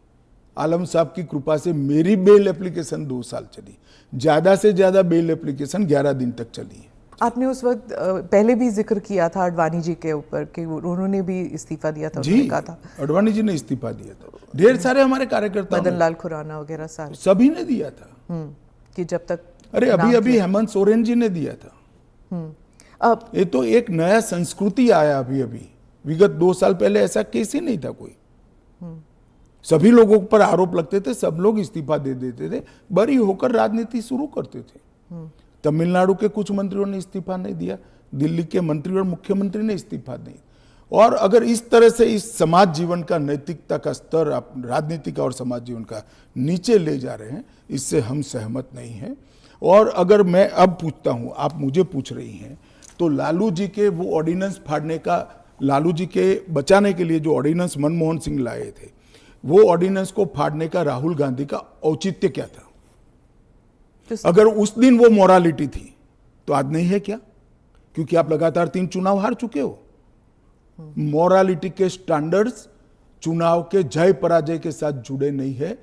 आलम साहब की कृपा से मेरी बेल एप्लीकेशन 2 साल चली। ज्यादा से ज्यादा बेल एप्लीकेशन 11 दिन तक चली है। आपने उस वक्त पहले भी जिक्र किया था अडवाणी जी के ऊपर कि उन्होंने भी इस्तीफा दिया था। जी, कहा था अडवाणी जी ने इस्तीफा दिया था। ढेर सारे हमारे कार्यकर्ता, मदन लाल खुराना वगैरह सारे, सभी ने दिया था कि जब तक, अरे अभी हेमंत सोरेन जी ने दिया था। ये तो एक नया संस्कृति आया अभी। विगत 2 साल पहले ऐसा केस ही नहीं था कोई। सभी लोगों पर आरोप लगते थे, सब लोग इस्तीफा दे देते थे, बरी होकर राजनीति शुरू करते थे। तमिलनाडु के कुछ मंत्रियों ने इस्तीफा नहीं दिया, दिल्ली के मंत्री और मुख्यमंत्री ने इस्तीफा नहीं। और अगर इस तरह से इस समाज जीवन का, नैतिकता का स्तर आप राजनीति का और समाज जीवन का नीचे ले जा रहे हैं, इससे हम सहमत नहीं हैं। और अगर मैं अब पूछता हूं, आप मुझे पूछ रही हैं, तो लालू जी के वो ऑर्डिनेंस फाड़ने का, लालू जी के बचाने के लिए जो ऑर्डिनेंस मनमोहन सिंह लाए थे, वो ऑर्डिनेंस को फाड़ने का राहुल गांधी का औचित्य क्या था? अगर उस दिन वो मोरालिटी थी तो आज नहीं है क्या? क्योंकि आप लगातार 3 चुनाव हार चुके हो। मोरालिटी के स्टैंडर्ड्स चुनाव के जय पराजय के साथ जुड़े नहीं है।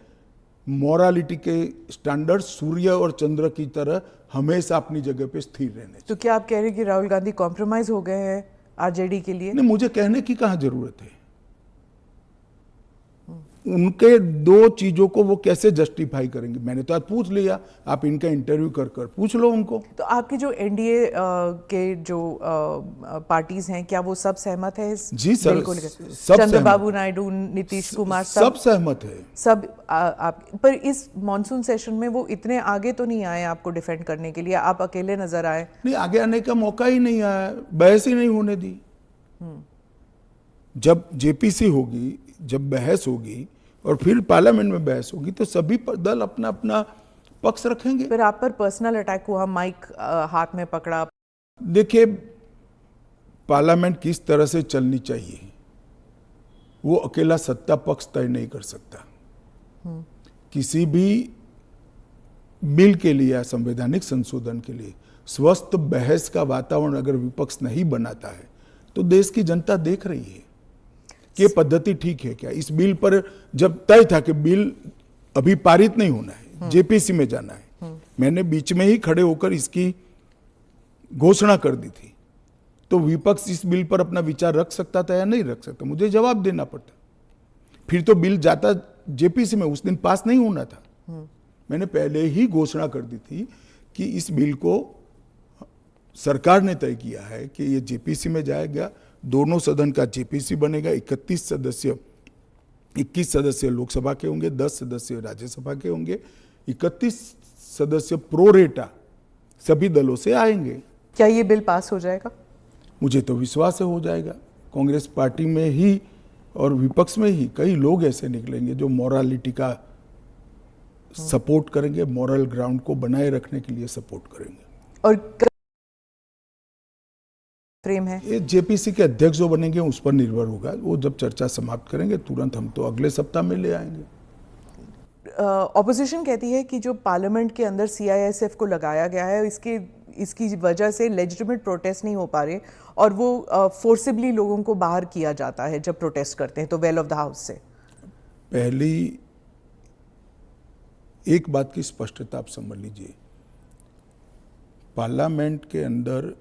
मोरालिटी के स्टैंडर्ड सूर्य और चंद्र की तरह हमेशा अपनी जगह पे स्थिर रहने चाहिए। तो क्या आप कह रहे हैं कि राहुल गांधी कॉम्प्रोमाइज हो गए हैं आरजेडी के लिए? नहीं, मुझे कहने की कहाँ जरूरत है। उनके 2 चीजों को वो कैसे जस्टिफाई करेंगे? मैंने तो आज पूछ लिया, आप इनका इंटरव्यू कर पूछ लो उनको। तो आपके जो एनडीए के जो पार्टीज हैं, क्या वो सब सहमत है इस जी सर, बिल को लेकर? सब चंद्रबाबू नायडू, नीतीश कुमार, सब सहमत है। सब आप पर इस मॉनसून सेशन में वो इतने आगे तो नहीं आए आपको डिफेंड करने के लिए, आप अकेले नजर आए। नहीं, आगे आने का मौका ही नहीं आया, बहस ही नहीं होने दी। जब जेपीसी होगी, जब बहस होगी और फिर पार्लियामेंट में बहस होगी तो सभी दल अपना अपना पक्ष रखेंगे। फिर आप पर पर्सनल अटैक हुआ, माइक हाथ में पकड़ा। देखिए, पार्लियामेंट किस तरह से चलनी चाहिए वो अकेला सत्ता पक्ष तय नहीं कर सकता। किसी भी बिल के लिए या संवैधानिक संशोधन के लिए स्वस्थ बहस का वातावरण अगर विपक्ष नहीं बनाता है तो देश की जनता देख रही है कि ये पद्धति ठीक है क्या। इस बिल पर जब तय था कि बिल अभी पारित नहीं होना है, जेपीसी में जाना है, मैंने बीच में ही खड़े होकर इसकी घोषणा कर दी थी, तो विपक्ष इस बिल पर अपना विचार रख सकता था या नहीं रख सकता, मुझे जवाब देना पड़ता। फिर तो बिल जाता जेपीसी में, उस दिन पास नहीं होना था। मैंने पहले ही घोषणा कर दी थी कि इस बिल को सरकार ने तय किया है कि ये जेपीसी में जाएगा, दोनों सदन का जेपीसी बनेगा, 21 सदस्य लोकसभा के होंगे, 10 सदस्य राज्यसभा के होंगे, 31 सदस्य प्रोरेटा सभी दलों से आएंगे। क्या ये बिल पास हो जाएगा? मुझे तो विश्वास है हो जाएगा। कांग्रेस पार्टी में ही और विपक्ष में ही कई लोग ऐसे निकलेंगे जो मोरालिटी का सपोर्ट करेंगे, मॉरल ग्राउंड को बनाए रखने के लिए सपोर्ट करेंगे। और फ्रेम है ये जेपीसी के अध्यक्ष जो बनेंगे उस पर निर्भर होगा। वो जब चर्चा समाप्त करेंगे तुरंत हम तो अगले सप्ताह में ले आएंगे। ऑपोजिशन कहती है कि जो पार्लियामेंट के अंदर सीआईएसएफ को लगाया गया है, इसकी वजह से लेजिटिमेट प्रोटेस्ट नहीं हो पा रहे और वो फोर्सिबली लोगों को बाहर किया जाता है जब प्रोटेस्ट करते हैं तो वेल ऑफ द हाउस से। पहली एक बात की स्पष्टता आप समझ लीजिए, पार्लियामेंट के अंदर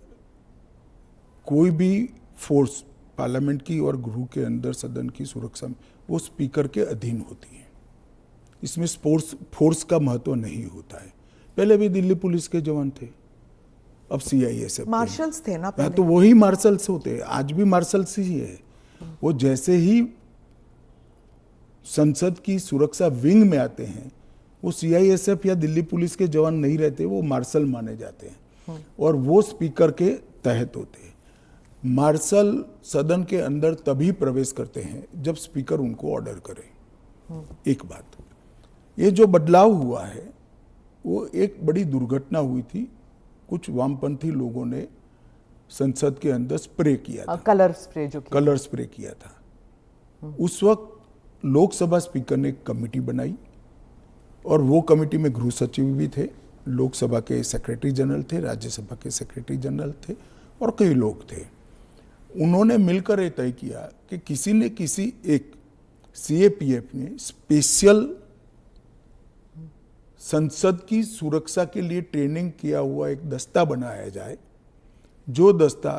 कोई भी फोर्स पार्लियामेंट की और गृह के अंदर सदन की सुरक्षा में वो स्पीकर के अधीन होती है। इसमें फोर्स का महत्व नहीं होता है। पहले भी दिल्ली पुलिस के जवान थे, अब सीआईएसएफ मार्शल्स थे ना पहले। तो वही मार्शल्स होते हैं, आज भी मार्शल्स ही है। वो जैसे ही संसद की सुरक्षा विंग में आते हैं वो सीआईएसएफ या दिल्ली पुलिस के जवान नहीं रहते, वो मार्शल माने जाते हैं और वो स्पीकर के तहत होते हैं। मार्शल सदन के अंदर तभी प्रवेश करते हैं जब स्पीकर उनको ऑर्डर करे। एक बात, ये जो बदलाव हुआ है वो एक बड़ी दुर्घटना हुई थी। कुछ वामपंथी लोगों ने संसद के अंदर स्प्रे किया था, कलर स्प्रे किया था। उस वक्त लोकसभा स्पीकर ने एक कमेटी बनाई और वो कमेटी में गृह सचिव भी थे, लोकसभा के सेक्रेटरी जनरल थे, राज्यसभा के सेक्रेटरी जनरल थे और कई लोग थे। उन्होंने मिलकर ये तय किया कि किसी ने किसी एक सीएपीएफ ने स्पेशल संसद की सुरक्षा के लिए ट्रेनिंग किया हुआ एक दस्ता बनाया जाए, जो दस्ता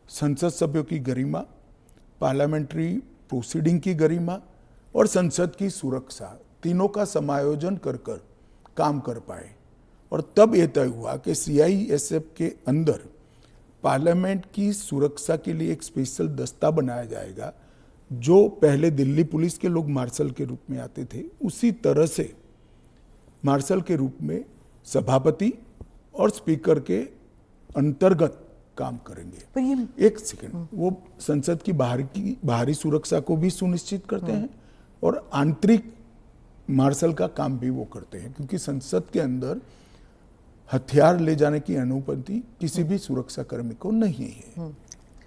संसद सभ्यों की गरिमा, पार्लियामेंट्री प्रोसीडिंग की गरिमा और संसद की सुरक्षा तीनों का समायोजन कर काम कर पाए। और तब यह तय हुआ कि सीआईएसएफ के अंदर पार्लियामेंट की सुरक्षा के लिए एक स्पेशल दस्ता बनाया जाएगा। जो पहले दिल्ली पुलिस के लोग मार्शल के रूप में आते थे, उसी तरह से मार्शल के रूप में सभापति और स्पीकर के अंतर्गत काम करेंगे। पर ये एक सेकंड, वो संसद की बाहरी सुरक्षा को भी सुनिश्चित करते हैं और आंतरिक मार्शल का काम भी वो करते हैं, क्योंकि संसद के अंदर हथियार ले जाने की अनुमति किसी भी सुरक्षा कर्मी को नहीं है।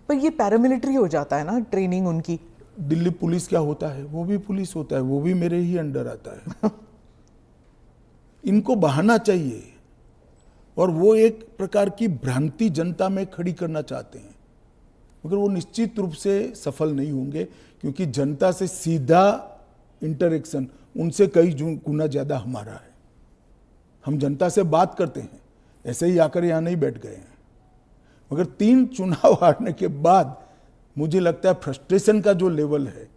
पर ये पैरामिलिट्री हो जाता है ना ट्रेनिंग उनकी। दिल्ली पुलिस क्या होता है, वो भी पुलिस होता है, वो भी मेरे ही अंडर आता है। इनको बहाना चाहिए और वो एक प्रकार की भ्रांति जनता में खड़ी करना चाहते हैं, मगर वो निश्चित रूप से सफल नहीं होंगे, क्योंकि जनता से सीधा इंटरेक्शन उनसे कई गुना ज्यादा हमारा है। हम जनता से बात करते हैं, ऐसे ही आकर यहाँ नहीं बैठ गए हैं। मगर 3 चुनाव हारने के बाद मुझे लगता है फ्रस्ट्रेशन का जो लेवल है,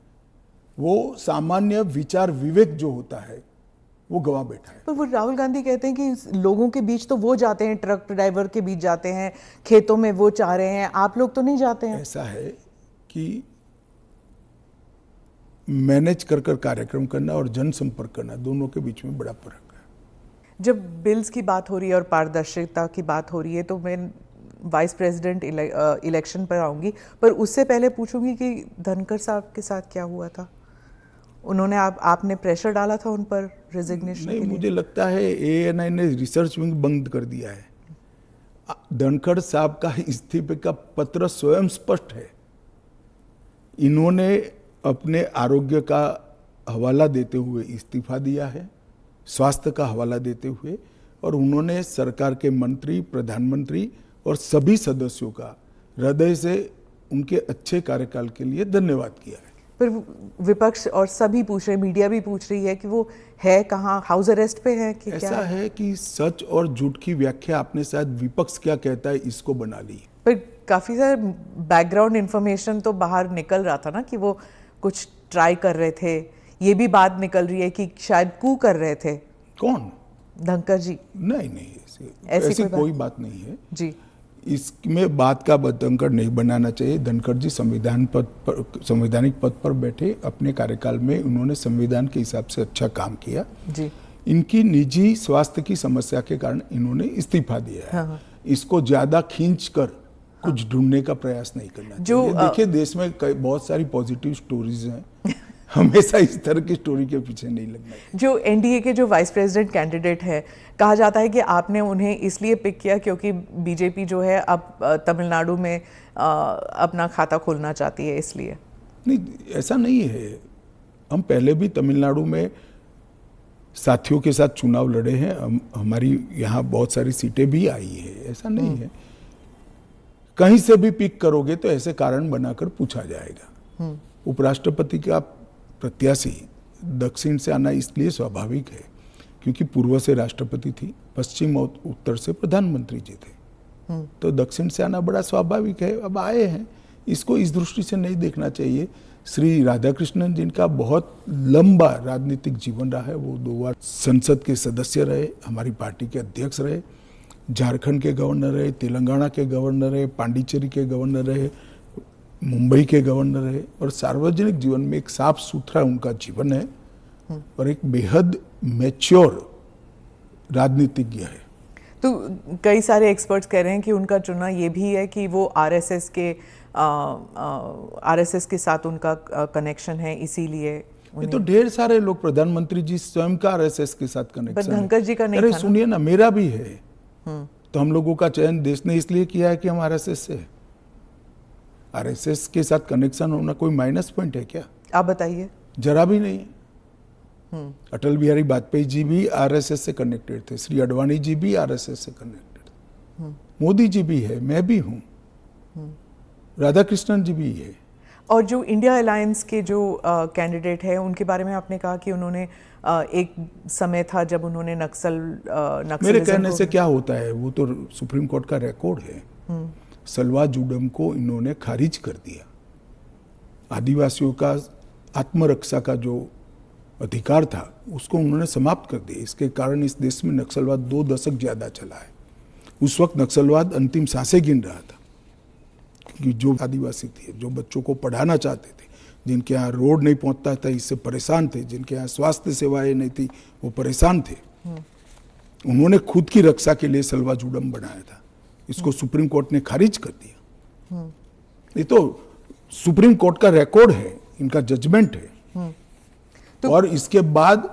वो सामान्य विचार विवेक जो होता है वो गवा बैठा है। पर वो राहुल गांधी कहते हैं कि लोगों के बीच तो वो जाते हैं, ट्रक ड्राइवर के बीच जाते हैं, खेतों में वो चाह रहे हैं, आप लोग तो नहीं जाते हैं। ऐसा है कि मैनेज कर कार्यक्रम करना और जनसंपर्क करना, दोनों के बीच में बड़ा फर्क है। जब बिल्स की बात हो रही है और पारदर्शिता की बात हो रही है, तो मैं वाइस प्रेसिडेंट इलेक्शन पर आऊंगी, पर उससे पहले पूछूंगी कि धनखड़ साहब के साथ क्या हुआ था। उन्होंने आपने प्रेशर डाला था उन पर रेजिग्नेशन के लिए? नहीं, मुझे लगता है ANI ने रिसर्च विंग बंद कर दिया है। धनखड़ साहब का इस्तीफे का पत्र स्वयं स्पष्ट है। इन्होंने अपने आरोग्य का हवाला देते हुए इस्तीफा दिया है, स्वास्थ्य का हवाला देते हुए, और उन्होंने सरकार के मंत्री, प्रधानमंत्री और सभी सदस्यों का हृदय से उनके अच्छे कार्यकाल के लिए धन्यवाद किया है। पर विपक्ष और सभी पूछ रहे, मीडिया भी पूछ रही है कि वो है कहाँ, हाउस अरेस्ट पे है कि ऐसा क्या है कि सच और झूठ की व्याख्या आपने शायद विपक्ष क्या कहता है इसको बना ली। पर काफी सारा बैकग्राउंड इंफॉर्मेशन तो बाहर निकल रहा था ना कि वो कुछ ट्राई कर रहे थे। ये भी बात निकल रही है कि शायद कू कर रहे थे। कौन? धनखड़ जी? नहीं, ऐसी कोई बात नहीं है जी। इसमें बात का बतंकड़ नहीं बनाना चाहिए। धनखड़ जी संवैधानिक पद पर बैठे, अपने कार्यकाल में उन्होंने संविधान के हिसाब से अच्छा काम किया जी। इनकी निजी स्वास्थ्य की समस्या के कारण इन्होंने इस्तीफा दिया है। हाँ। इसको ज्यादा खींच कर कुछ ढूंढने का प्रयास नहीं करना चाहिए। देखिए, देश में बहुत सारी पॉजिटिव स्टोरीज हैं, हमेशा इस तरह की स्टोरी के पीछे नहीं लगना चाहिए। जो NDA के जो वाइस प्रेसिडेंट कैंडिडेट है, कहा जाता है कि आपने उन्हें इसलिए पिक किया क्योंकि बीजेपी जो है अब तमिलनाडु में अपना खाता खोलना चाहती है, इसलिए? नहीं, ऐसा नहीं है। हम पहले भी तमिलनाडु में साथियों के साथ चुनाव लड़े हैं, हमारी यहाँ बहुत सारी सीटें भी आई है, ऐसा नहीं है। कहीं से भी पिक करोगे तो ऐसे कारण बनाकर पूछा जाएगा। उपराष्ट्रपति का प्रत्याशी दक्षिण से आना इसलिए स्वाभाविक है क्योंकि पूर्व से राष्ट्रपति थी, पश्चिम और उत्तर से प्रधानमंत्री जी थे, तो दक्षिण से आना बड़ा स्वाभाविक है। अब आए हैं, इसको इस दृष्टि से नहीं देखना चाहिए। श्री राधाकृष्णन जिनका बहुत लंबा राजनीतिक जीवन रहा है, वो 2 बार संसद के सदस्य रहे, हमारी पार्टी के अध्यक्ष रहे, झारखंड के गवर्नर रहे, तेलंगाना के गवर्नर रहे, पांडिचेरी के गवर्नर रहे, मुंबई के गवर्नर रहे, और सार्वजनिक जीवन में एक साफ सुथरा उनका जीवन है और एक बेहद मैच्योर राजनीतिज्ञ है। तो कई सारे एक्सपर्ट्स कह रहे हैं कि उनका चुनाव ये भी है कि वो आरएसएस के साथ उनका कनेक्शन है, इसीलिए ये तो ढेर सारे लोग, प्रधानमंत्री जी स्वयं का आरएसएस के साथ कनेक्शन है। धनखड़ जी का नहीं था। अरे सुनिए ना, मेरा भी है। तो हम लोगों का चयन देश ने इसलिए किया है कि हम आरएसएस से, आरएसएस के साथ कनेक्शन होना कोई माइनस पॉइंट है क्या? आप बताइए। जरा भी नहीं। अटल बिहारी वाजपेयी जी भी आरएसएस से कनेक्टेड थे, श्री अडवाणी जी भी आरएसएस से कनेक्टेड थे, मोदी जी भी है, मैं भी हूं, राधाकृष्णन जी भी है। और जो इंडिया अलायंस के जो कैंडिडेट है, उनके बारे में आपने कहा कि उन्होंने एक समय था जब उन्होंने नक्सलिज्म, मेरे कहने से क्या होता है, वो तो सुप्रीम कोर्ट का रिकॉर्ड है। सलवा जुडम को इन्होंने खारिज कर दिया। आदिवासियों का आत्मरक्षा का जो अधिकार था उसको उन्होंने समाप्त कर दिया। इसके कारण इस देश में नक्सलवाद 2 दशक ज्यादा चला है। उस वक्त नक्सलवाद अंतिम सांसें गिन रहा था, क्योंकि जो आदिवासी थे, जो बच्चों को पढ़ाना चाहते थे, जिनके यहाँ रोड नहीं पहुंचता था, इससे परेशान थे, जिनके यहाँ स्वास्थ्य सेवाएं नहीं थी, वो परेशान थे। उन्होंने खुद की रक्षा के लिए सलवा जुडम बनाया था। इसको सुप्रीम कोर्ट ने खारिज कर दिया। ये तो सुप्रीम कोर्ट का रिकॉर्ड है, इनका जजमेंट है। तो और इसके बाद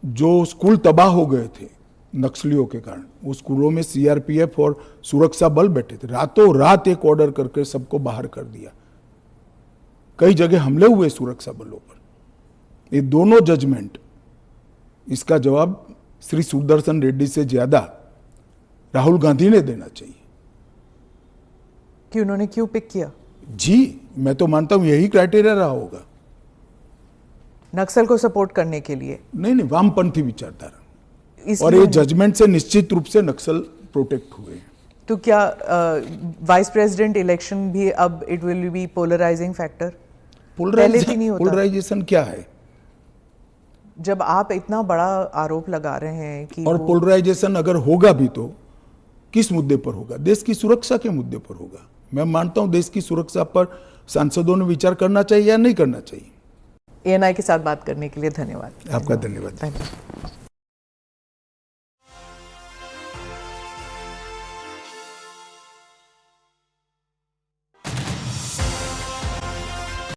जो स्कूल तबाह हो गए थे नक्सलियों के कारण, वो स्कूलों में सीआरपीएफ और सुरक्षा बल बैठे थे, रातों रात एक ऑर्डर करके सबको बाहर कर दिया। कई जगह हमले हुए सुरक्षा बलों पर। ये दोनों जजमेंट, इसका जवाब श्री सुदर्शन रेड्डी से ज्यादा राहुल गांधी ने देना चाहिए। कि उन्होंने क्यों पिक किया? जी, मैं तो मानता हूं यही क्राइटेरिया रहा होगा। नक्सल को सपोर्ट करने के लिए? नहीं, वामपंथी विचारधारा, और इसलिए ये जजमेंट से निश्चित रूप से नक्सल प्रोटेक्ट हुए हैं। तो क्या वाइस प्रेसिडेंट इलेक्शन भी अब it will be polarizing factor? पहले भी नहीं होता। पोलराइजेशन क्या है? जब आप इतना बड़ा आरोप लगा रहे हैं कि और पोलराइजेशन अगर होगा भी तो किस मुद्दे पर होगा? देश की सुरक्षा के मुद्दे पर होगा। मैं मानता हूं देश की सुरक्षा पर सांसदों ने विचार करना चाहिए या नहीं करना चाहिए। ANI के साथ बात करने के लिए धन्यवाद। आपका धन्यवाद। धन्यवाद।